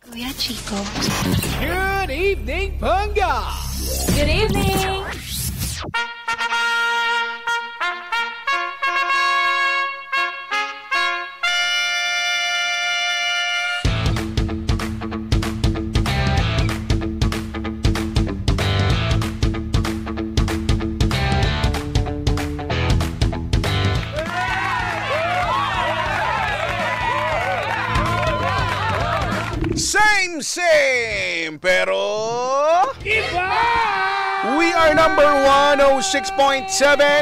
Kuya Chico. Good evening, Panga! Good evening! Same, pero Iba! we are number 106.7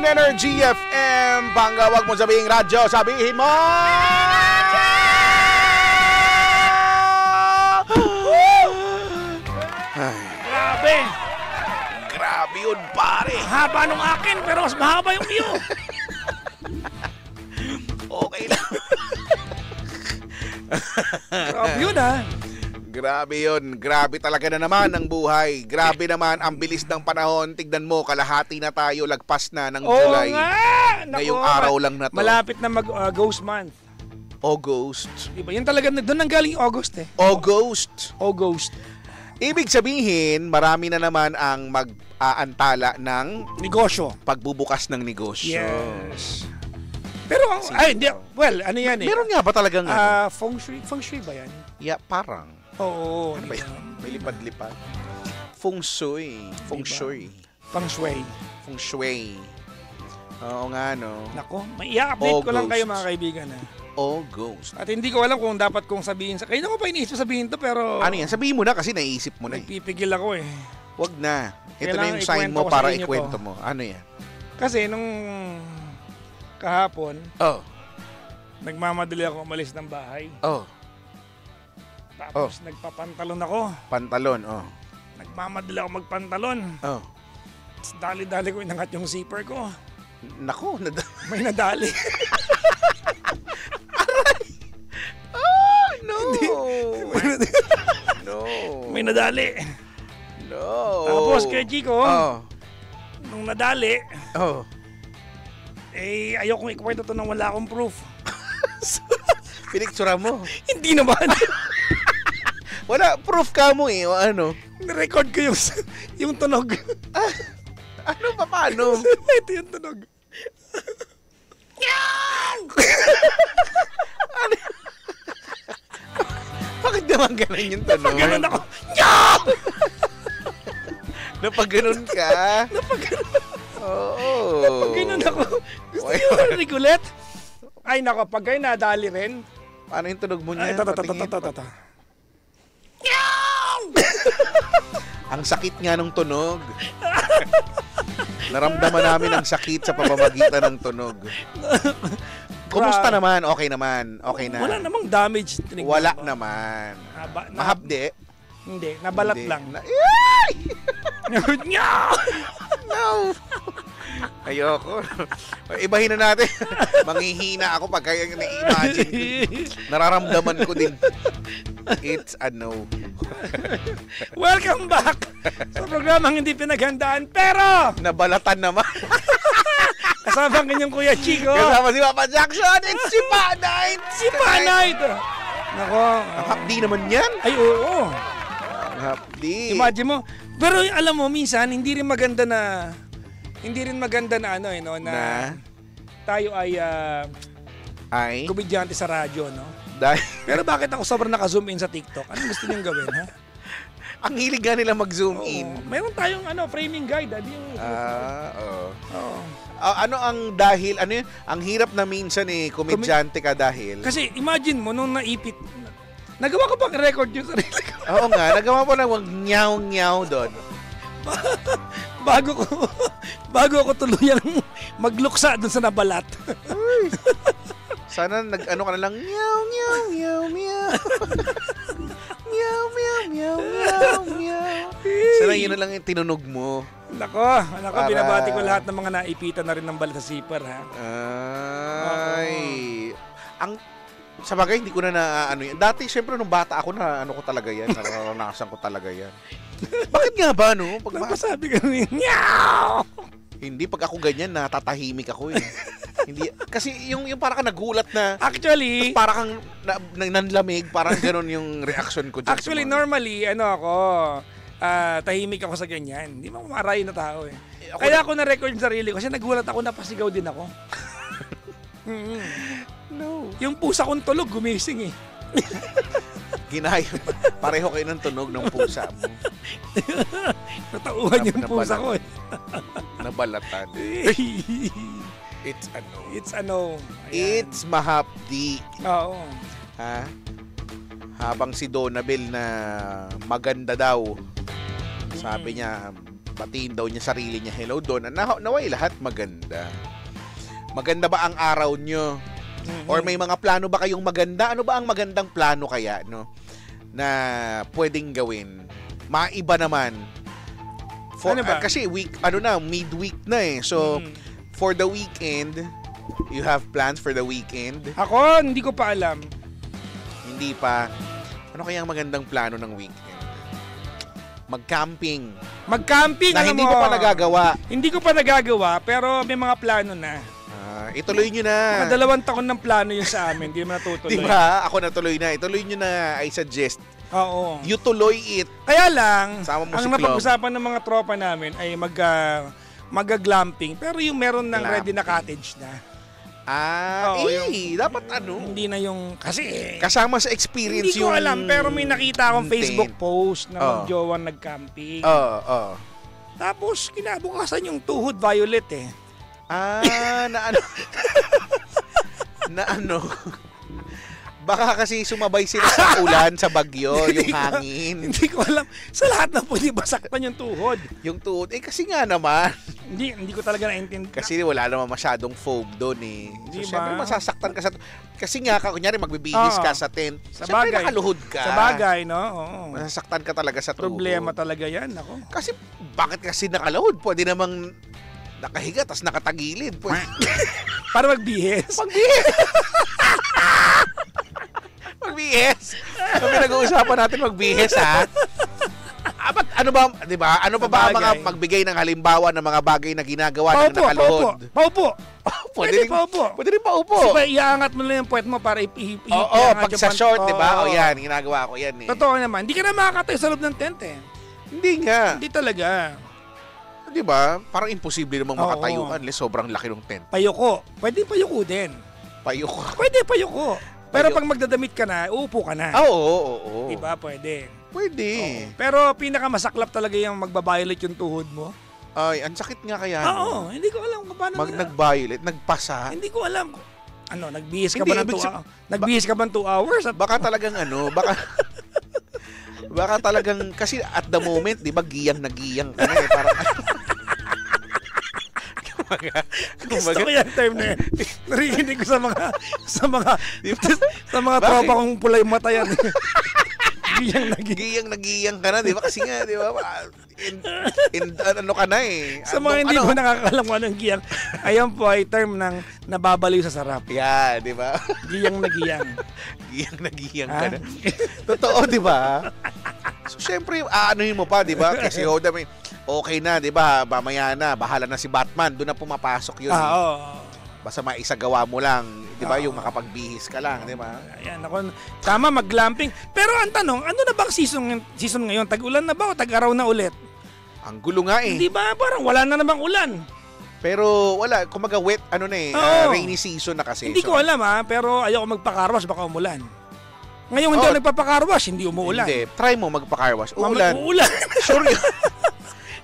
Energy FM. Pangga, wag mo sabihin radyo, sabihin mo! Ay, Grabe! grabe yun, pare. Haba nung akin, pero mas mahaba yung iyo. Okay lang. Grabe yun, ha? Grabe yun. Grabe talaga na naman ang buhay. Grabe naman ang bilis ng panahon. Tignan mo, kalahati na tayo. Lagpas na ng Oo July. nga! Naku, Ngayong araw lang na to. Malapit na mag-ghost month. August. Diba? Yun talaga, doon ang galing yung August eh. August. August. Ibig sabihin, marami na naman ang mag-aantala ng Negosyo. pagbubukas ng negosyo. Yes. Pero, ay, hindi. Well, ano yan eh? Meron nga ba talagang Feng Shui? Feng Shui ba yan? Yeah, parang. Oo. Ano ba yan? May lipad-lipad. Feng Shui. Feng Diba? Shui. Feng Shui. Feng Shui. Oo nga, no? Nako, may i-update ko lang August. kayo mga kaibigan ha. August. At hindi ko alam kung dapat kong sabihin sa... Kayo na ko pa iniisip sabihin to pero... Ano yan? Sabihin mo na kasi naisip mo na eh. Nagpipigil ako eh. Wag na. Ito na Kailangan yung sign ikwento mo ko sa para inyo ikwento to. mo. Ano yan? Kasi nung kahapon, Oh. nagmamadali ako umalis ng bahay. Oh. Tapos nagpapantalon ako. Pantalon. Oh. Nagmamadali ako magpantalon. Oh. Tapos dali-dali ko inangat yung zipper ko. Naku. May nadali. Oh, no. No. May nadali. No. Tapos kay Chico, Oh. nung nadali, Oh. eh ayokong ikwento to nang wala akong proof. Pinictura mo. Hindi naman. Wala. Proof ka mo eh. O ano? Nirecord ko yung tunog. Ano pa paano? Ito yung tunog. Bakit naman ganun yung tanong? Pag ganun ako, Napag ganun ka? Oo. pag ganun ako, gusto niyo marinig ulit? Ay nako, pag kayo nadali rin. Paano yung tunog mo Ay, niya? ito. Patingin. Ang sakit nga ng tunog. Naramdaman namin ang sakit sa pamamagitan ng tunog. Kumusta naman? Okay naman. Okay na. Wala namang damage. Tinignan Wala ko. naman. Na- Mahapde? Hindi, nabalat Hindi. lang. Ay! Nyaw! No! Ayoko. Ibahin na natin. Manghihina ako pag kaya na-imagine ko. Nararamdaman ko din. It's a no. Welcome back sa programang hindi pinaghandaan pero Nabalatan naman. kasama ang inyong Kuya Chico. Kasama si Papa Jackson. It's si Panay. Si Panay. Nako. Ang hapdi naman yan. Ay, oo. Ang hapdi. Imagine mo. Pero alam mo, minsan, hindi rin maganda na ano eh, no, na tayo ay Ay. komedyante sa radyo, no? Dahil, Pero bakit ako sobrang naka-zoom in sa TikTok? Anong gusto niyong gawin, ha? ang hilig nga nila mag-zoom in. Oo. Meron tayong framing guide, Oo. Oo. Ano ang dahil, ano yun? Ang hirap na minsan eh, komedyante ka dahil. Kasi imagine mo, nung naipit, nagawa ko pang record yung sarili ko. Oo nga, nagawa mo lang wag nyaw-nyaw doon. bago ako tuluyang magluksa doon sa nabalat. Sana nag-ano ka na lang, meow, meow, meow, meow. Meow, meow, meow, meow, meow. Sana yun na lang yung tinunog mo. Nako, binabati ko lahat ng mga naipitan na rin ng balat sa zipper, ha? Ay. Sa bagay, hindi ko na ano yan. Dati, syempre, nung bata ako, na ano ko talaga yan. Naranasan ko talaga yan. Bakit nga ba, no? Napasabi ka rin, nyaw! Hindi, pag ako ganyan, natatahimik ako eh. Hindi, kasi yung para kang nagulat na, Actually, para kang nanlamig, parang gano'n yung reaction ko dyan. actually normally, tahimik ako sa ganyan. Hindi mo marayin na tao eh. Kaya ako na-record yung sarili ko kasi nagulat ako, napasigaw din ako. No. Yung pusa kong tulog, gumising eh. Ginayo. Pareho kayo ng tunog ng pusa mo. Natauhan yung pusa ko eh. Nabalatan. It's It's Ayan. It's mahapdi. Oo. Ha? Habang si Donabel na maganda daw. Sabi niya, batiin daw niya sarili niya. Hello, Donna. Naway lahat maganda. Maganda ba ang araw nyo? Or may mga plano ba kayong maganda? Ano ba ang magandang plano kaya, no? Na pwedeng gawin? Maiba naman. Ano ba? Kasi midweek na eh. So, for the weekend, you have plans for the weekend? Ako, hindi ko pa alam. Hindi pa. Ano kaya ang magandang plano ng weekend? Mag-camping. Mag-camping, Na hindi mo pa nagagawa. Hindi ko pa nagagawa, pero may mga plano na. Ituloy nyo na. Mga 2 taon ng plano yun sa amin, hindi naman natutuloy. Diba? Ako natuloy na. Ituloy nyo na, I suggest. Oo. You tuloy it. Kaya lang, Sama mo ang si napag-usapan ng mga tropa namin ay mag-glamping, pero yung meron ng ready na cottage na. Oo, Dapat Hindi na yung, kasi kasama sa experience hindi ko alam, pero may nakita akong content. Facebook post na mag-jowa nag-camping. Oo. Tapos, kinabukasan yung tuhod violet eh. Na ano? Baka kasi sumabay sila sa ulan, sa bagyo, yung hangin. Hindi ko alam. Sa lahat na pwede basaktan yung tuhod. Yung tuhod. Kasi nga naman. Hindi ko talaga naintindihan. Kasi wala naman masyadong foam doon eh. So, Diba? syempre masasaktan ka sa... Kasi nga, kunyari magbibihis ka sa tent. Sa Syempre bagay. nakaluhod ka. Sa bagay, no? Oo. Masasaktan ka talaga sa tuhod. Problema talaga yan, ako. Kasi, bakit kasi nakaluhod? Pwede namang nakahiga, tas nakatagilid. Pwede... Para magbihis. Magbihis. So, pinag-uusapan natin magbihis, ha? Ano ba, di ba? Ano pa ba ang mga magbigay ng halimbawa ng mga bagay na ginagawa ng nakaluhod? Paupo. Pwede paupo. Pwede rin paupo. Diba, iaangat mo lang yung puwet mo para Oo, pag sa short, di ba? O yan, ginagawa ko yan eh. Totoo naman. Hindi ka na makakatayo sa loob ng tent eh. Hindi nga. Hindi talaga. Di ba? Parang imposible namang makatayo unless sobrang laki ng tent. Payuko. Pwede payuko din. Payuko. Pwede payuko. Pero pag magdadamit ka na, uupo ka na. Oo. Diba? Pwede. Pwede. Pero pinakamasaklap talaga yung magbabiolate yung tuhod mo. Ay, ang sakit nga kaya. Oo. Hindi ko alam kung paano. Nag-violate, nagpasa. Hindi ko alam. Nagbihis ka ba ng 2 hours? Nagbihis ka ba ng 2 hours? Baka talagang baka talagang, kasi at the moment, di ba, giyang na giyang ka na eh. Parang, Gusto ko yung term na yan. Narinig ko sa mga tropa kong pula yung mata yan. Giyang na giyang ka na, di ba? Kasi nga, di ba, ano ka na eh. Sa mga hindi ko nakakalam kung anong giyang, ayan po ay term ng nababaliw sa sarap. Yeah, di ba? Giyang na giyang. Giyang na giyang ka na. Totoo, di ba? So, syempre, aanuhin mo pa, di ba? Kasi Hoda, okay na, di ba? Mamaya na, bahala na si Batman. Doon na pumapasok yun. Oo. Basta maisagawa mo lang, di ba? Yung makapagbihis ka lang, di ba? Ayan, ako, tama, mag-glamping. Pero ang tanong, ano na bang season ngayon? Tag-ulan na ba o tag-araw na ulit? Ang gulo nga eh. Di ba? Parang wala na namang ulan. Pero wala, kumaga wet, rainy season na kasi. Hindi ko alam pero ayoko magpakarwas, baka umulan. Ngayon hindi ako nagpapakarwas, hindi umuulan. Hindi, try mo magpakarwas. Uulan. Uulan. Sure yun.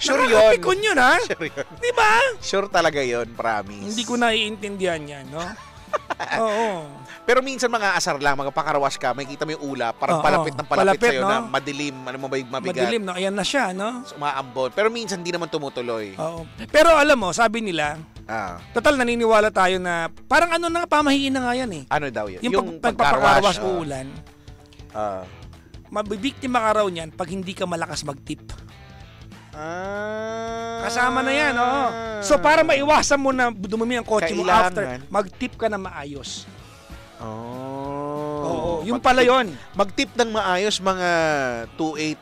Sure yun. Nakakapikon yun, ha? Sure yun. Di ba? Sure talaga yun, promise. Hindi ko naiintindihan yan, no? Oo. Pero minsan mga asar lang, magpakarwas ka, makikita mo yung ulap, parang palapit sa'yo, no? Na madilim, ano mo ba yung mabigat? Madilim, no? Ayan na siya, no? So, umaambon. Pero minsan hindi naman tumutuloy. Oo. Pero alam mo, sabi nila, total naniniwala tayo na parang pamahiin na nga yan eh. Ano daw yun? Yung pagpapakarwas uulan, mabibiktima ka raw niyan pag hindi ka malakas mag-tip. Kasama na yan, oo. So para maiwasan mo na dumumi ang kotse mo after, mag-tip ka na maayos. Oo, yung pala yun. Mag-tip ng maayos mga 2.8.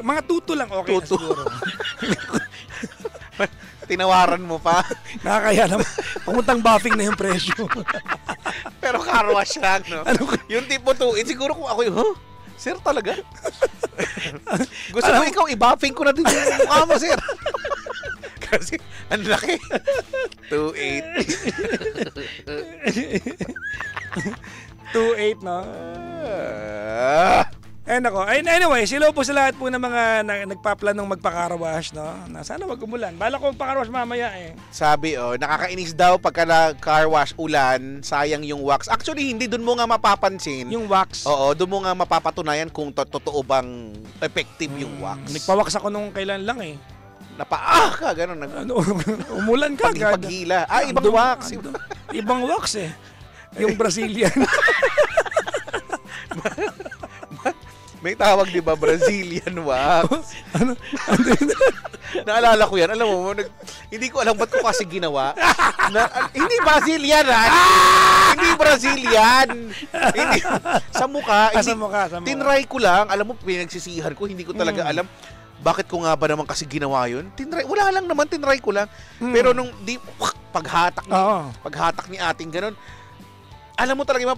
Mga tuto lang okay na siguro. Tinawaran mo pa. Nakakaya naman. Pumuntang buffing na yung presyo. Pero car wash lang, no? Yung tipo 2, siguro kung ako yung, sir talaga? Gusto mo ikaw, i-buffing ko na din yung mukha mo, sir. Kasi, ang laki. 2.8. 2.8, no? Anyway, sila po sa lahat po ng mga nagpaplanong magpa-carwash, no? Na sana wag umulan. Bala ko magpa-carwash mamaya eh. Sabi, nakakainis daw pagka car wash ulan, sayang yung wax. Actually, hindi dun mo nga mapapansin. Yung wax. Oo, dun mo nga mapapatunayan kung totoo bang effective yung wax. Nagpa-wax ako nung kailan lang eh. Ka, gano'n. Umulan ka agad. Paghila. Ibang wax. Ibang wax eh. Yung Brazilian. May tawag, di ba? Brazilian wax. Naalala ko yan. Alam mo, hindi ko alam ba't ko kasi ginawa. Hindi Brazilian, ha? Hindi Brazilian. Hindi, sa mukha. Sa mukha. Tinry ko lang. Alam mo, pinagsisihan ko. Hindi ko talaga alam. Bakit ko nga ba naman kasi ginawa yun? Wala lang naman, tinry ko lang. Pero nung paghatak ni ating ganun, alam mo talaga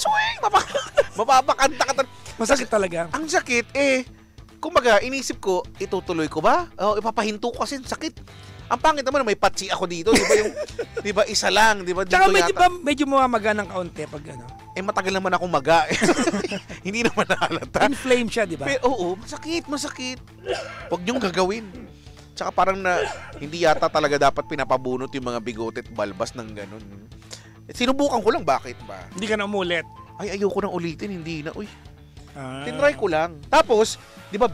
swing! Mapapakanta ka. Masakit talaga. Ang sakit, kumbaga, inisip ko, itutuloy ko ba? Ipapahinto ko kasi sakit. Ang pangit naman, may patsi ako dito. Di ba yung, di ba, isa lang, di ba? Tsaka medyo mamaga ng kaunti pag ano. Matagal naman akong maga. Hindi naman nahalata. Inflame siya, di ba? Oo, masakit. Huwag niyong gagawin. Tsaka parang hindi yata talaga dapat pinapabunot yung mga bigote at balbas ng ganun. Sinubukan ko lang, bakit ba? Hindi ka na umulit. Ay, ayoko nang ulitin, hindi na. Tinry ko lang. Tapos, di ba,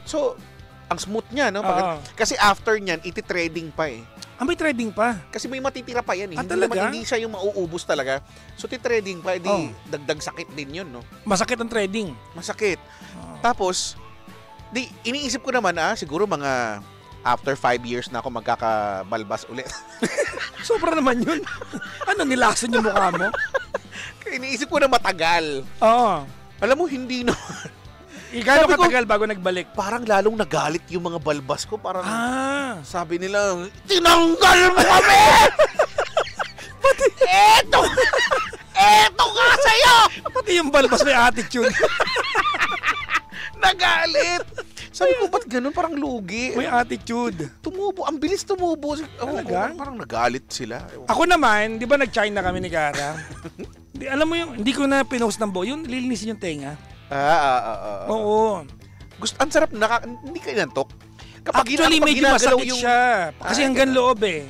so, ang smooth niya, no? Kasi after niyan, iti-trading pa eh. May trading pa? Kasi may matitira pa yan eh. Hindi siya yung mauubos talaga. So, ti-trading pa, dagdag sakit din yun, no? Masakit ang trading? Masakit. Tapos, iniisip ko naman, siguro mga after 5 years na ako magkakabalbas ulit. Sobra naman yun. Nilason yung mukha mo? Iniisip ko na matagal. Oo. Alam mo, hindi naman. Gano'ng katagal bago nagbalik? Parang lalong nagalit yung mga balbas ko. Parang sabi nila, tinanggal mo kami! Pati, eto nga sa'yo! Pati yung balbas may attitude. Nagalit! Sabi ko, ba't ganun? Parang lugi. May attitude. Tumubo. Ang bilis tumubo. Talaga? Parang nagalit sila. Ako naman, di ba nag-China kami ni Gara? Alam mo yung, hindi ko na pinost ng yung lilinisin yung tenga. Oo. Ang sarap, hindi ka inantok. Actually, medyo masakit siya. Kasi hanggang loob eh.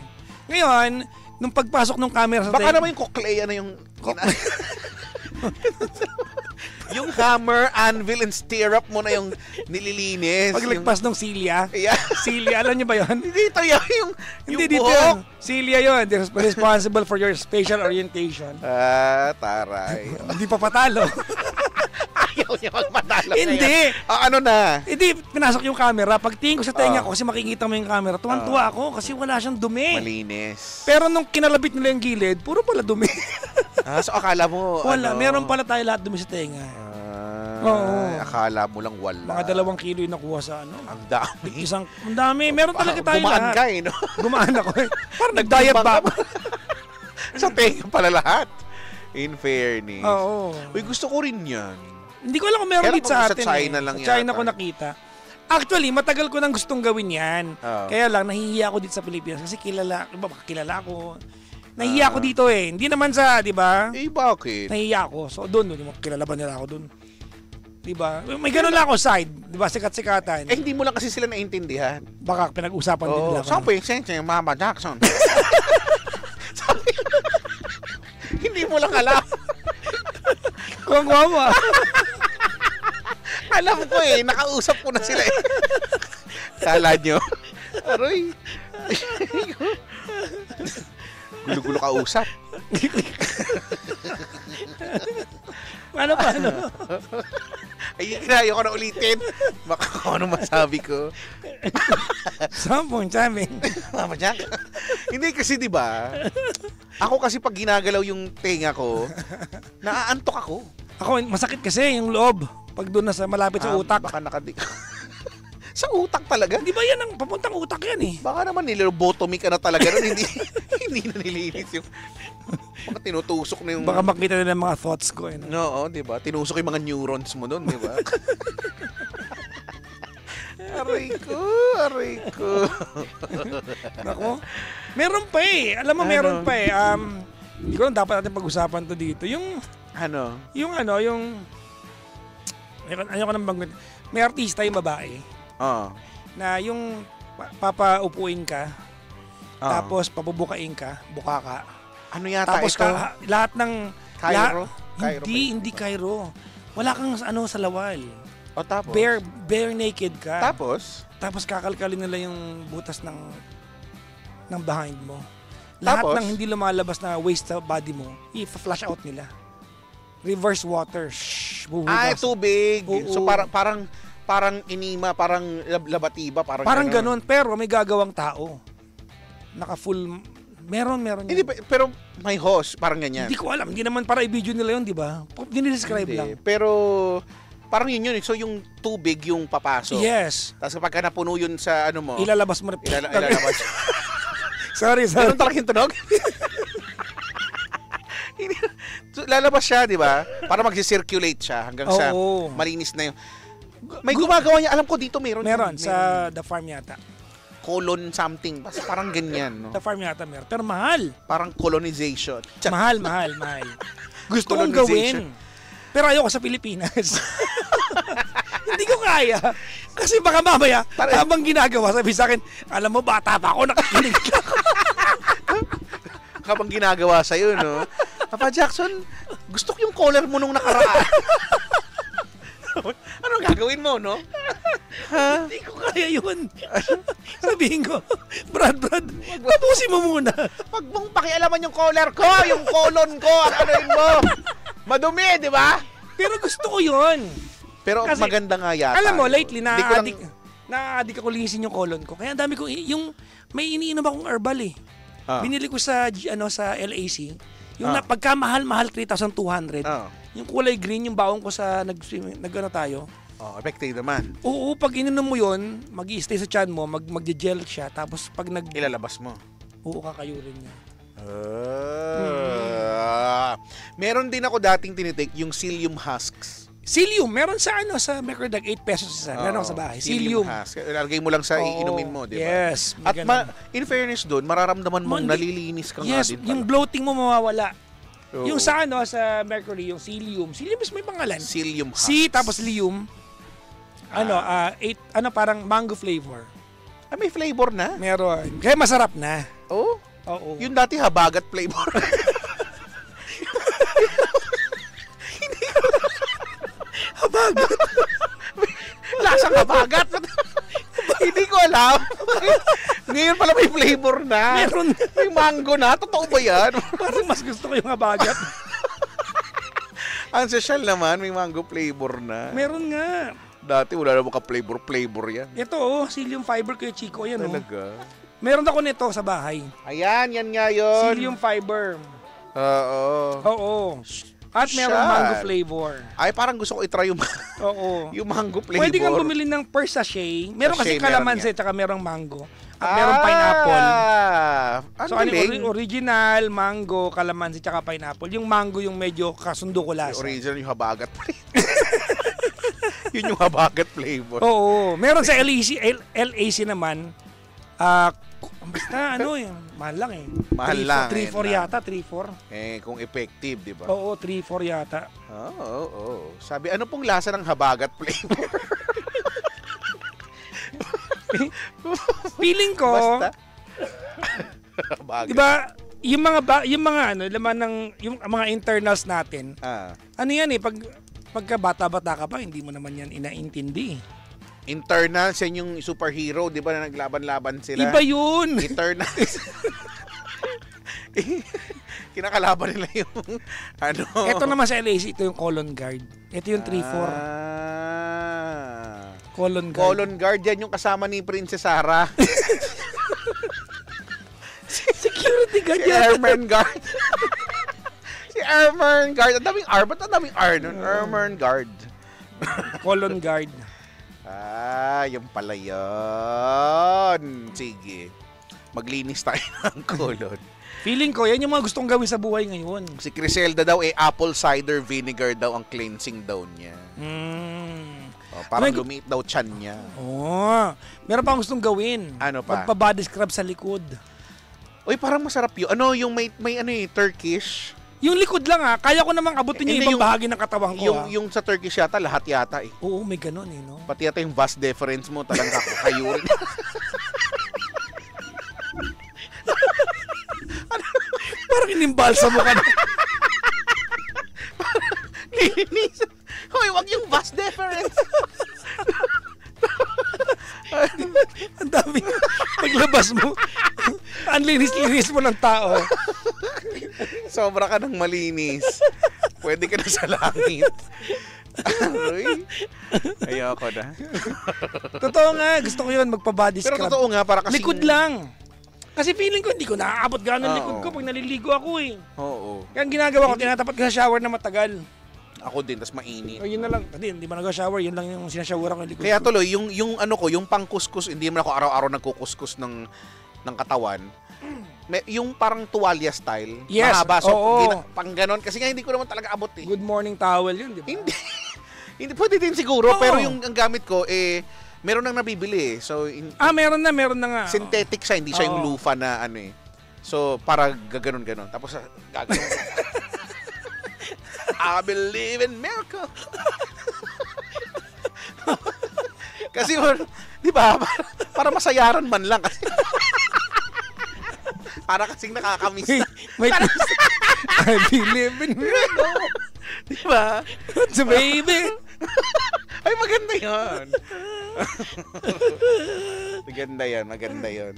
Ngayon, nung pagpasok ng camera sa tenga. Baka naman yung cochlea na yung... Yung hammer, anvil, and stirrup mo na yung nililinis. Paglagpas ng Celia. Yeah. Celia, alam niyo ba yun? Dito yung hindi dito yun. Celia yun. They're responsible for your spatial orientation. Taray. Hindi pa patalo. Ayaw niya magpatalo. Hindi. Ano na? Hindi, pinasok yung camera. Pagtingin ko sa tenga ko, kasi makikita mo yung camera, tuwan-tuwa ako kasi wala siyang dumi. Malinis. Pero nung kinalabit nila yung gilid, puro pala dumi. So akala mo, wala. Meron pala tayo lahat dumi sa tenga. Oo. Akala mo lang wala. Mga 2 kilo yung nakuha sa ano. Ang dami. Ang dami. Meron talaga tayo lahat. Gumaan ka no? Gumaan ako eh. Parang nag-diet ba? Sa tenga pala lahat. In fairness. Oo. Uy, gusto ko rin yan. Hindi ko alam kung meron dito sa atin. Sa China lang sa China ko nakita. Actually, matagal ko nang gustong gawin yan. Kaya lang, nahihiya ako dito sa Pilipinas kasi kilala ako. Nahihiya ako dito eh. Hindi naman sa, di ba? Bakit? Nahihiya ako. So, doon, kilala ba nila ako doon? Di ba? May gano'n lang ako side. Di ba? Sikat-sikatan. Hindi mo lang kasi sila naintindihan. Baka pinag-usapan din nila. Saan po yung sense yung Mama Jackson? Hindi mo lang alam. Kung mama. Alam ko eh. Nakausap ko na sila eh. Kala nyo? Aroy. Gulo-gulo kausap. Ano? Ay, kinayo ko na ulitin. Baka kung ano masabi ko. Sampung. Mama Jack. Hindi kasi, di ba? Ako kasi pag ginagalaw yung tenga ko, naaantok ako. Ako, masakit kasi yung loob. Pag doon na sa malapit sa utak. Baka Sa utak talaga? Di ba yan ang papuntang utak yan eh? Baka naman nilobotomy ka na talaga nun, hindi na nilinis yung baka tinutusok na yung... Baka makita nila ng mga thoughts ko. No, di ba? Tinusok yung mga neurons mo nun, di ba? Aray ko. Nako. Meron pa eh. Alam mo, meron pa eh. Hindi ko lang dapat natin pag-usapan to dito. Yung ayoko nang banggit. May artista yung babae. Na yung papaupuin ka, tapos pabubukain ka, buka ka. Ano yata tapos ito? Lahat ng... Cairo? Hindi Cairo. Wala kang sa lawal. O tapos? Bare naked ka. Tapos kakalkalin nila yung butas ng behind mo. Lahat ng hindi lumalabas na waste sa body mo, i-flush out nila. Reverse water. Buhugas. Tubig. Oo. So parang inima, parang labatiba, parang ganun. Pero may gagawang tao. Naka-full... Meron Hindi, pero may hose, parang ganyan. Hindi ko alam. Hindi naman para i-video nila yun, di ba? Dinidescribe lang. Pero parang yun. So yung tubig yung papasok. Yes. Tapos kapag napuno yun sa ano mo, ilalabas mo na. ilalabas. Sorry. Ganun talaga yung tunog? So, lalabas siya, di ba? Para mag-circulate siya hanggang sa malinis na yung... May gumagawa niya. Alam ko dito meron. Meron. Sa The Farm yata. Colon something. Basta parang ganyan, no? The Farm yata meron. Pero mahal. Parang colonization. Mahal. Gusto kong gawin. Pero ayoko sa Pilipinas. Hindi ko kaya. Kasi baka mamaya, habang ginagawa, sabi sa akin, alam mo, bata pa ako, nakikinig lang. Habang ginagawa sa'yo, no? Papa Jackson, gusto ko yung collar mo nung nakaraan. Anong gagawin mo, no? Hindi ko kaya yun. Sabihin ko, Brad, tapusin mo muna. Wag mong pakialaman yung collar ko, yung colon ko, anoin mo. Madumi, di ba? Pero gusto ko yun. Pero kasi, maganda nga yata. Alam mo, lately, na-addict ako linisin yung colon ko. Kaya ang dami ko, may iniinom akong herbal eh. Binili ko sa LAC. Yung pagka mahal 3,200. Yung kulay green, yung baong ko sa nag-ano tayo. Effective naman. Oo, pag ininom mo yun, mag-i-stay sa tiyan mo, mag-gel siya, tapos pag ilalabas mo. Oo, kakayurin niya. Meron din ako dating tinitake, yung psyllium husks. Psyllium, meron sa sa Mercredag, 8 pesos isa. Meron ako sa bahay. Psyllium. Ilalagay mo lang sa iinumin mo, di ba? Yes. At in fairness doon, mararamdaman mong nalilinis ka nga din. Yes, yung bloating mo mawawala. Yung sa sa Mercury, yung psyllium. Psyllium is may pangalan. Psyllium husks. Tapos lium. Parang mango flavor. May flavor na? Meron. Kaya masarap na. Oo. Yung dati habagat flavor. Habagat. Lasang habagat. Hindi ko alam. Ngayon pala may flavor na. Meron. May mango na. Totoo ba yan? Parang mas gusto ko yung habagat. Ang social naman, may mango flavor na. Meron nga. Dati wala naman ka-flavor yan. Ito, psyllium fiber kay Chico. Yan, talaga? Meron ako nito sa bahay. Ayan, yan nga yun. Psyllium fiber. Oo. At meron mango flavor. Ay, parang gusto ko i-try yung, yung mango flavor. Pwede kang bumili ng per sachet. Meron kasi kalamansi at merong mango. At merong pineapple. So, original, mango, kalamansi, tsaka pineapple. Yung mango yung medyo kasundo ko lasa. Original yung habagat. Yun yung habagat flavor. Oo. Meron sa LAC naman. Basta mahal lang eh. Mahal lang. 3-4 yata, 3-4. Kung effective, di ba? Oo, 3-4 yata. Oo. Sabi, ano pong lasa ng habagat flavor? Feeling ko, basta. di ba, yung mga laman ng, yung mga internals natin, yan eh, pagka bata-bata ka pa, hindi mo naman yan inaintindi. Internals, yan yung superhero, di ba, na naglaban-laban sila? Iba yun! Eternals. Kinakalaban nila yung, Ito naman sa LAC, ito yung colon guard. Ito yung 3-4. Colon guard. Colon guard, yan yung kasama ni Princess Sarah. Security guard yan. Si Airman guard. Si Airman guard. Ang daming R. Ba't ang daming R nun? Airman guard. Colon guard. Yung pala yun. Sige. Maglinis tayo ng colon. Feeling ko, yan yung mga gustong gawin sa buhay ngayon. Si Criselda daw, apple cider vinegar daw ang cleansing daw niya. Parang lumiit daw tiyan niya. Meron pa akong gustong gawin. Ano pa? Magpa-body scrub sa likod. Uy, parang masarap yun. Yung may Turkish. Yung likod lang kaya ko namang abutin yung ibang bahagi ng katawan ko. Yung sa Turkish yata, lahat yata eh. Oo, may ganun no? Pati yata yung vas deferens mo, talagang kakayurin. Parang inimbalsa mo ka na. Linis. Hoy, wag yung vas deferens. Ang dami. Paglabas mo, ang linis-linis mo ng tao. Sobra ka ng malinis. Pwede ka na sa langit. Ayoko na. Totoo nga, gusto ko yun, magpa-body scrub. Pero totoo nga, para kasi... Likod lang. Kasi feeling ko, hindi ko naaabot gano'n likod ko pag naliligo ako eh. Oo. Kaya ang ginagawa ko, tinatapat ko sa shower na matagal. Ako din, tas mainit. O yun na lang. Hindi ba nag-shower? Yun lang yung sinashower ko yung likod Kaya ko. tuloy, yung pangkuskus, hindi naman ako araw-araw nagkukuskus ng katawan. Yung parang tuwalya style. Yes, mahaba. So, oo. pang ganon. Kasi nga hindi ko naman talaga abot eh. Good morning towel yun, di ba? Hindi. Hindi, pwede din siguro. Oo. Pero yung ang gamit ko, meron nang nabibili eh. So, meron na nga. synthetic siya, hindi siya yung Oo. lufa na ano eh. So, para gaganon-ganon. Tapos, gaganon. I believe in miracle. Kasi, di ba, para masayaran man lang. Kasi, para kasing nakakamiss na. May I believe in you. Di ba? What's a baby? Ay, maganda yun. Maganda yun.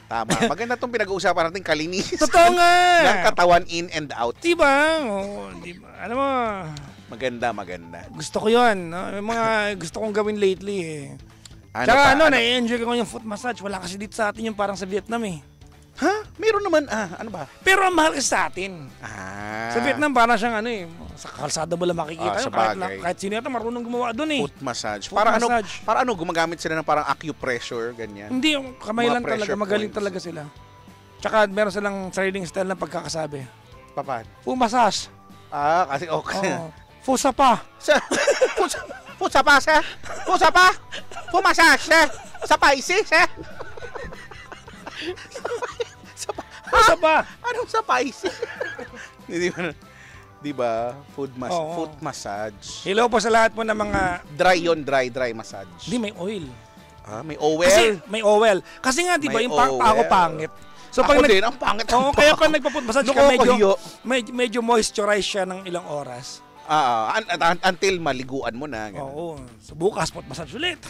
Tama. Maganda itong pinag-uusapan natin, kalinisan. Totoo nga. Ng katawan in and out. Diba? Oo, diba? Alam mo, Maganda. gusto ko yun. No? May mga gusto kong gawin lately eh. Ano pa? na-enjoy ko yung foot massage. Wala kasi dito sa atin yung parang sa Vietnam eh. Ha? Meron naman. Ano ba? Pero ang mahal kasi sa atin. Sa Vietnam parang siyang sa kalsada mo lang makikita. Sa Kahit, bagay. kahit sino yata marunong gumawa doon eh. Foot massage. Foot Para massage. ano, gumagamit sila ng parang acupressure, ganyan. Hindi, yung kamay Mga lang talaga. pressure Magaling points. talaga sila. Tsaka meron silang sariling style ng pagkakasabi. Papan? Foot massage. Kasi okay. Oo. Foot sapa. Pusa pa, sir. Pusa pa. Pumassage, sir. Sa paisis, sir. Foot sapa. Anong sa paisis? Di ba? Foot massage. Hello po sa lahat po ng mga... Dry massage. Hindi, may oil. May oil. Kasi may oil. Kasi nga, di ba, May yung ako oil. pangit. So, Ako din, ang pangit. Oo, kaya pag nagpa-foot massage ka, Nakakahiyo. medyo moisturize siya ng ilang oras. Until maliguan mo na. Ganun. Oo. So, bukas, foot massage ulit.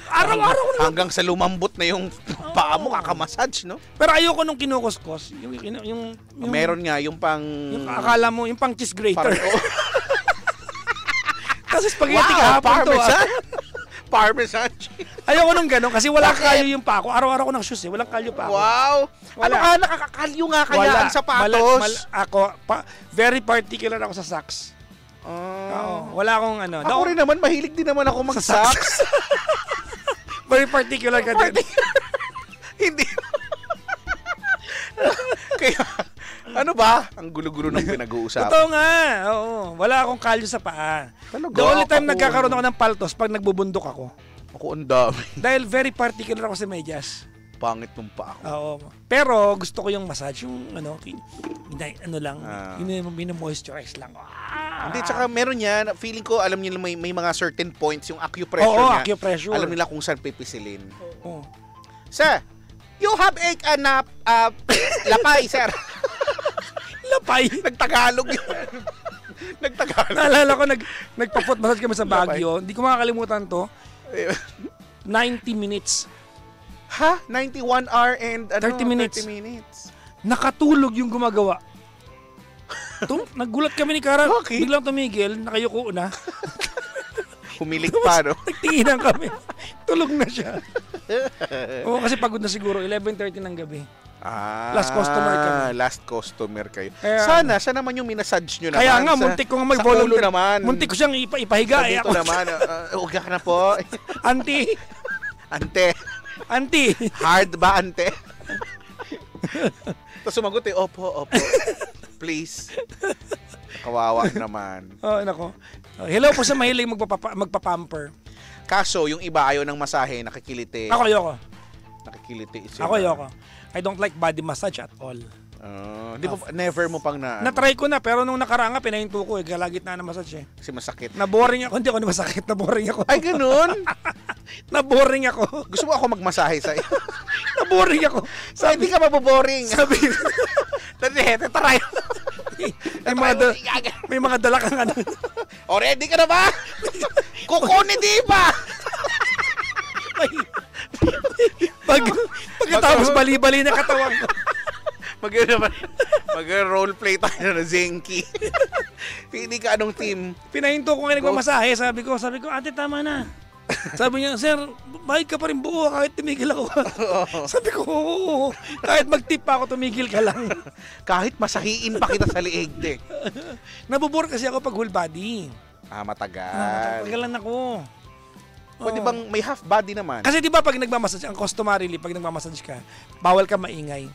Araw-araw na. Hanggang sa lumambot na yung paa mo, kakamassage, no? Pero ayoko nung kinukuskus. Yung Meron nga, yung pang... Yung akala mo, yung pang cheese grater. Parang, Kasi spaghetti kahapon to. Parmesan. Ayoko nung gano'n kasi wala kalyo yung pako. Araw-araw ko ng shoes eh. Walang kalyo pa ako. Wow! Wala. Ano ka, nakakakalyo nga kaya ang sapatos? Very particular ako sa socks. Oo. Wala akong Ako rin naman, mahilig din naman ako mag-socks. Very particular ka din. Hindi. Kaya, ano ba? Ang gulo-gulo ng pinag-uusapan. Totoo nga. Oo. Wala akong kalyo sa paa. Talaga? The only time Ako, nagkakaroon ako ng paltos pag nagbubundok ako. Ako ang dami. Dahil very particular ako sa medyas. Pangit nung pa ako. Oo. Pero gusto ko yung massage, yung lang, moisturize lang. Hindi, tsaka meron yan. Feeling ko, alam nila may mga certain points, yung acupressure Oo, niya. acupressure. Alam nila kung saan pipisilin. Oo. Sir, you have lapay, sir. Lapay. Nagtagalog yun. Nagtagalog. Naalala ko, nagpa-foot massage kami sa Baguio. Hindi ko makakalimutan to. 90 minutes. Ha? 91 hour and 30 minutes. 30 minutes. Nakatulog yung gumagawa. Naggulat kami ni Kara. Okay. Biglang tumigil. Nakayuko na. Humilig pa, no? Nagtinginan kami. Tulog na siya. Oo, kasi pagod na siguro. 11:30 ng gabi. Last customer kami. Last customer kayo. Kaya, Sana naman yung minasage nyo naman. Kaya nga, muntik ko nga mag-volunteer. Naman. Muntik ko siyang ipahiga. Sa dito naman. Huwag ka na po. Auntie. Auntie. Hard ba, ante? Tapos sumagot opo. Please. Kawawa naman. Nako. Hello po sa mahilig magpapamper. Kaso, yung iba ayaw ng masahe, nakikiliti. Ako ayoko. Nakikiliti. Ako ayoko. I don't like body massage at all. Never mo pang Na-try ko na, pero nung nakaraan nga, pinahinto ko kalagitnaan na massage Kasi masakit. Naboring ako. Hindi ako na masakit. Naboring ako. Ay, ganun? Naboring ako. Gusto mo ako magmasahe sa'yo? Naboring ako. Hindi ka maboboring. Sabi, taray. may mga dala kang ano. O, ready ka na ba? Kukunin, di ba? Pagkatapos bali-bali na katawan ko. Mag-roleplay tayo na Zenki. Pili ka anong team? Pinahinto ko nga nagmamasahe. Sabi ko, ate, tama na. Sabi niya, sir, bayad ka pa rin buo kahit tumigil ako. Sabi ko, oo. Kahit mag-tip pa ako, tumigil ka lang. Kahit masahiin pa kita sa liig, te. Nabubor kasi ako pag whole body. Matagal. Matagalan ako. Pwede bang may half body naman? Kasi di ba pag nagmamassage, ang customarily, pag nagmamassage ka, bawal ka maingay.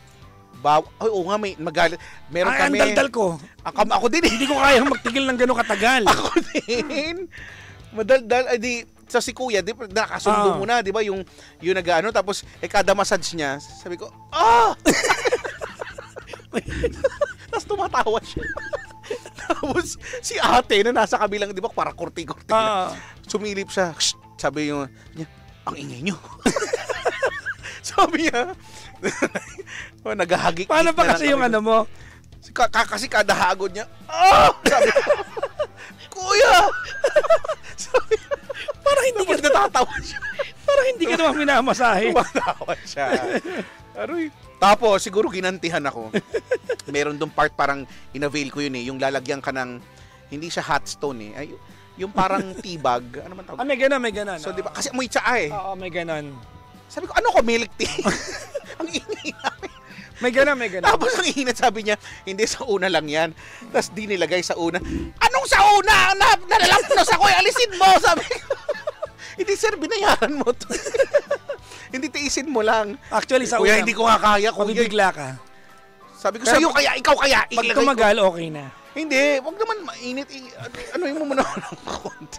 Oo nga, may magalit. Meron kami. Ang daldal ko. Ako din eh. Hindi ko kayang magtigil ng gano'ng katagal. Ako din. Madaldal. Di, sa si kuya, di, nakasundo mo na, di ba? Yung nag-ano, tapos kada massage niya, sabi ko, tapos tumatawa siya. Tapos si ate na nasa kabilang, di ba, para kurti-kurti na. Sumilip siya. Sabi niya, ang ingay niyo. Sabi niya, naghahagik. Paano ba kasi yung ano mo? Kasi kada hagod niya, sabi ko, kuya! Sabi, parang hindi ka natatawa siya. Parang hindi ka naman minamasahe. Tumatawa siya. Aroy. Tapos, siguro ginantihan ako. Meron doon part parang inavail ko yun eh. Yung lalagyan ka ng, hindi siya hot stone eh. Ay, yung parang tibag. Ano man tawag? May ganon. So, di ba? Kasi amoy tsaa eh. Oo, may ganon. Sabi ko, ano ko, milk tea? Ang ingay namin. May ganon. Tapos ang init, sabi niya, hindi sa una lang yan. Tapos di nilagay sa una. Anong sa una? Nalalampnos ako, alisin mo, sabi ko. Hindi, sir, binayaran mo to. Hindi, tiisin mo lang. Actually, sa kuya, una, hindi ko nga kaya. Kung bibigla ka. Sabi ko, sa'yo kaya, ikaw kaya. Pag tumagal, okay na. Hindi, wag naman mainit. Ano yung mo muna ng konti.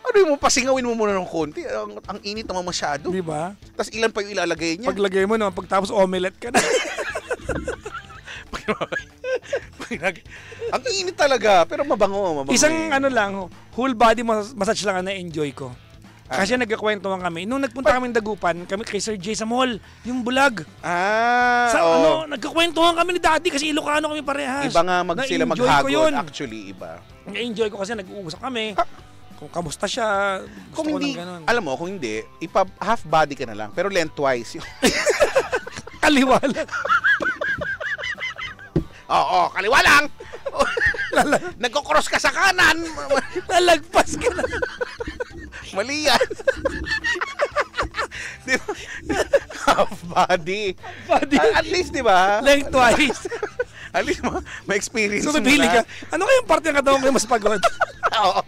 Ano yung pasingawin mo muna ng konti. Ang init naman masyado. Di ba? Tapos ilan pa yung ilalagay niya? Paglagay mo naman, pagtapos omelette ka na. Ang init talaga, pero mabango. Isang ano lang, whole body massage lang ang na-enjoy ko. Kasi nagkakwentuhan kami. Nung nagpunta kami ng Dagupan, kami kay Sir Jay sa mall, yung bulag. Nagkakwentuhan kami ni Daddy kasi Ilocano kami parehas. Iba nga sila maghagod. Actually, iba. Na-enjoy ko kasi nag-uusap kami. Kung kamusta siya, gusto kung ko hindi, ng ganun. alam mo, kung hindi, half body ka na lang, pero lengthwise. Kaliwa lang. Oo, kaliwa lang. Nagko-cross ka sa kanan. Lalagpas ka na. Mali yan. Diba? Half body. At least, di ba? Lengthwise. At least, may experience so, nabili ka. Ano kayong parte ng katawan ko yung mas pagod?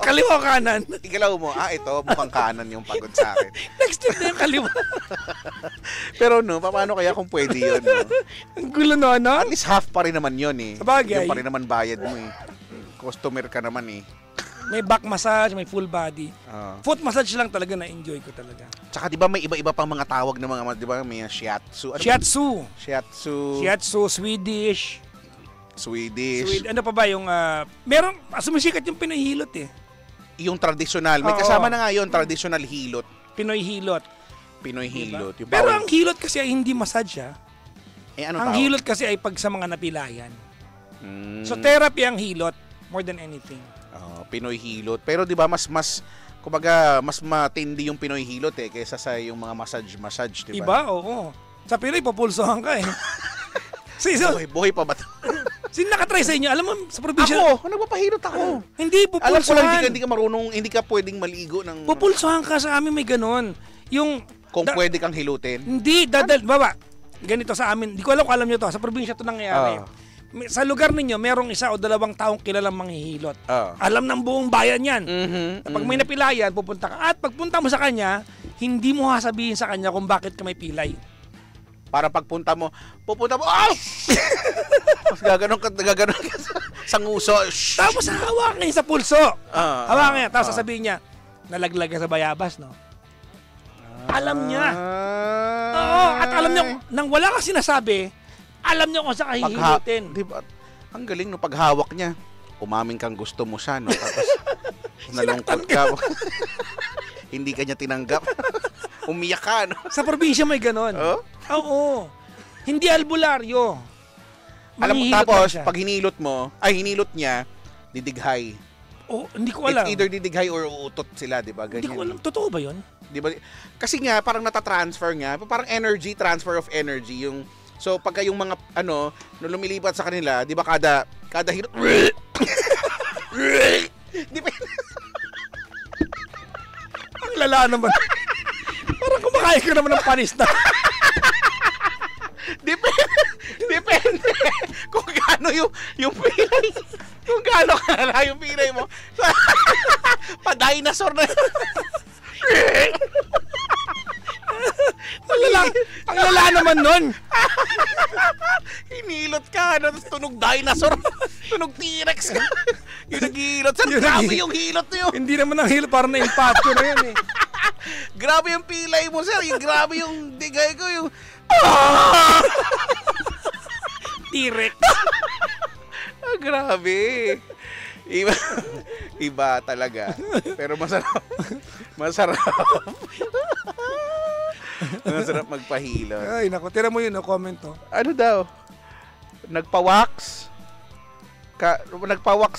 Kaliwa o kanan? Igalaw mo, ito, mukhang kanan yung pagod sa akin. Next time na yung kaliwa. Pero no, paano kaya kung pwede yun? No? Ang gulo no, ano? At least half pa rin naman yun eh. Sabagay. Yung pa rin naman bayad mo eh. Customer ka naman eh. May back massage, may full body. Foot massage lang talaga na-enjoy ko talaga. Tsaka di ba may iba-iba pang mga tawag ng mga, di ba may shiatsu. Shiatsu, Swedish. Ano pa ba yung, meron, sumisikat yung Pinoy hilot eh. Yung traditional. May kasama na nga yun, traditional hilot. Pinoy hilot. Diba? Pero ang hilot kasi ay hindi massage ah. Ano ang tawag? hilot kasi ay pag sa mga napilayan. So therapy ang hilot more than anything. Pinoy hilot. Pero 'di ba mas kumbaga mas matindi yung Pinoy hilot eh kaysa sa yung mga massage, 'di ba? Iba, oo. Sa Pinoy populsohan ka eh. Buhay pa ba 'to? Sino nakatry sa inyo? Alam mo sa probinsya? Ako, nagpapahilot ako. Hindi populsohan. Alam ko lang hindi ka marunong, hindi ka pwedeng maligo ng populsohan ka sa amin may ganon. Yung kung pwede kang hilutin. Hindi, baba. ganito sa amin, di ko alam kung alam nyo to, sa probinsya to nangyayari. Sa lugar ninyo, merong 1 o 2 taong kilalang manghihilot. Alam ng buong bayan yan. Pag may napilayan, pupunta ka. At pagpunta mo sa kanya, hindi mo sasabihin sa kanya kung bakit ka may pilay. Para pagpunta mo, pupunta mo, mas gaganon ka sa nguso. Tapos hawakan niya sa pulso. Hawakan niya. Tapos sasabihin niya, nalaglag ka sa bayabas, no? Alam niya. Oo, at alam niya, nang wala kang sinasabi, alam niya kung saan kahihilutin. Diba? Ang galing no, paghawak niya. Umamin kang gusto mo siya, no? Tapos nalungkot ka. Hindi ka niya tinanggap. Umiyak ka, no? Sa probinsya may ganon. Oo. Hindi albularyo. Alam mo, tapos, pag hinilot niya, didighay. Hindi ko alam. It's either didighay or uutot sila, di ba? Hindi ko alam. Totoo ba yun? Di ba? Kasi nga, parang natatransfer nga. Parang energy, transfer of energy. So, pagka yung mga, nung lumilipat sa kanila, di ba, kada hilot, di ba? Ang lala naman. Parang kumakain ka naman ng panis na. Depende kung gaano yung pilay. Kung gaano kalala yung pilay mo. Pa-dinosaur na. Ang lala naman nun. Hinilot ka, tapos tunog dinosaur. Tunog T-Rex ka. Yung naghihilot. Grabe yung hilot na yun. Hindi naman ang hilot, parang na-impatyo na yun eh. Grabe yung pilay mo, sir. Grabe yung digay ko. Yung T-Rex. Grabe. Iba talaga. Pero masarap. Masarap magpahilot. Ay, naku. Tira mo yun, comment to. Ano daw? Nagpa-wax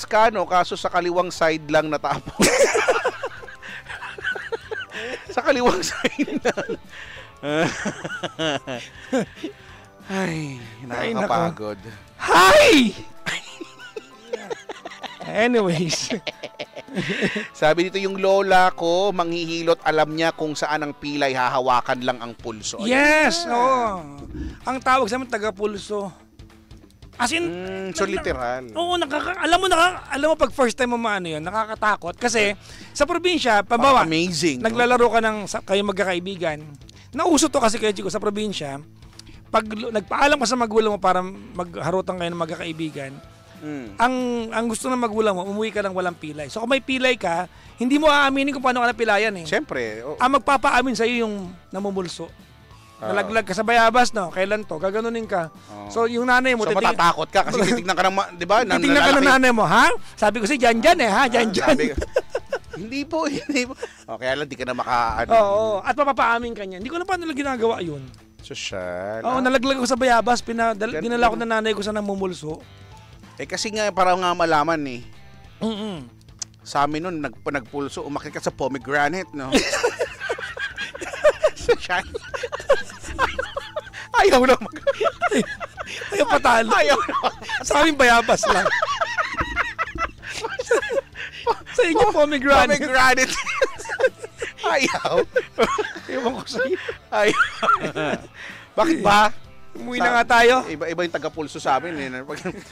ka, no? Kaso sa kaliwang side lang natapos. Sa kaliwang side lang. Ay, nakakapagod. Hi! Anyways. Sabi dito, yung lola ko, manghihilot, alam niya kung saan ang pilay, hahawakan lang ang pulso. Yes! Oo. Ang tawag sa amin, taga-pulso. As in, so literal. Oo, alam mo pag first time mo maano yun, nakakatakot. Kasi sa probinsya, pabawa, amazing. Naglalaro ka kayo magkakaibigan. Nauso to kasi kayo, Chico, sa probinsya, pag nagpaalam ka sa magulang mo para magharutan kayo ng magkakaibigan, ang gusto ng magulang mo, umuwi ka lang walang pilay. So kung may pilay ka, hindi mo aaminin kung paano ka napilayan eh. Siyempre. Ang magpapaamin sa'yo yung namumulso. Nalaglag ka sa bayabas, no? Kailan to? Gaganunin ka. So yung nanay mo... So matatakot ka kasi titignan ka ng, di ba? Titignan ka ng nanay mo, ha? Sabi ko si Jan eh, ha? Jan. Hindi po. O, kaya lang di ka na makaano. Oo, at mapapaamin ka niya. Hindi ko na paano ginagawa yun. Sosyal. Oo, nalaglag ako sa bayabas, dinala ko na nanay ko sa namumulso. Kasi nga, parang nga malaman eh. Sa amin nun, nagpulso, umakit ka sa pomegranate, no? Ayaw na Ayaw patalo. Sa amin bayabas lang. Sa inyo pomegranate. Ayaw. Ewan ko sa'yo. Ayaw. Bakit ba? Umuwi na nga tayo. Iba yung taga-pulso sa amin eh.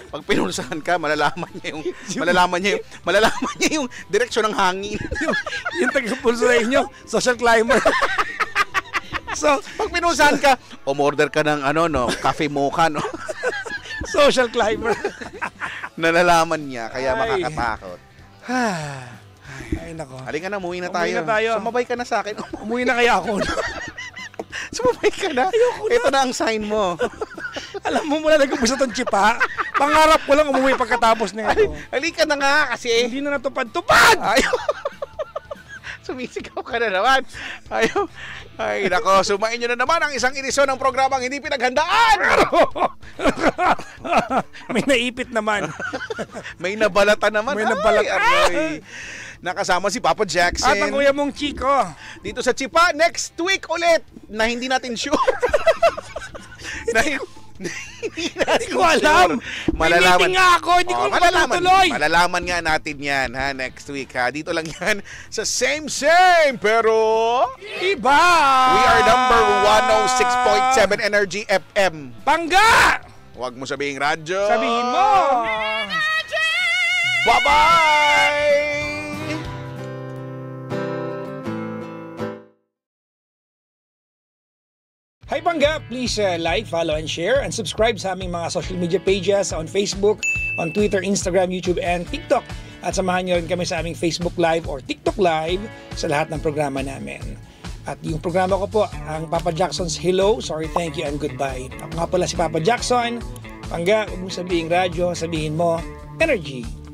Pag pinulsahan ka, malalaman niya yung direksyon ng hangin. yung taga-pulso sa inyo, social climber. So, pag pinulsahan ka, umorder ka ng cafe mocha, no? Social climber. Nalalaman niya, kaya makakatakot. Ay, nako. Halika na, umuwi na tayo. Sumabay ka na sa akin. Umuwi na kaya ako. Sumabay ka na. Ito na ang sign mo. Alam mo, mula nag-ubus na itong chipa. Pangarap ko lang umuwi pagkatapos na ito. Halika na nga kasi. Hindi na natupad-tupad! Ayaw. Sumisigaw ka na naman. Ayaw. Ay, nako. Sumain nyo na naman ang isang edisyon ng programang hindi pinaghandaan. May naipit naman. May nabalatan naman. May nabalatan. Nakasama si Papa Jackson. At ang kuya mong Chico. Dito sa Chipa, next week ulit na hindi natin sure. Hindi ko alam. Malalaman. May meeting nga ako, hindi ko matutuloy. Malalaman nga natin yan next week Dito lang yan sa same pero Iba! We are number 106.7 Energy FM. Bangga! Huwag mo sabihin radyo. Sabihin mo. Bye-bye! Hi Bangga! Please like, follow, and share, and subscribe sa aming mga social media pages on Facebook, on Twitter, Instagram, YouTube, and TikTok. At samahan nyo rin kami sa aming Facebook Live or TikTok Live sa lahat ng programa namin. At yung programa ko po, ang Papa Jackson's Hello, Sorry, Thank You, and Goodbye. Ako nga pala si Papa Jackson. Bangga, huwag mong sabihin radyo, sabihin mo, energy.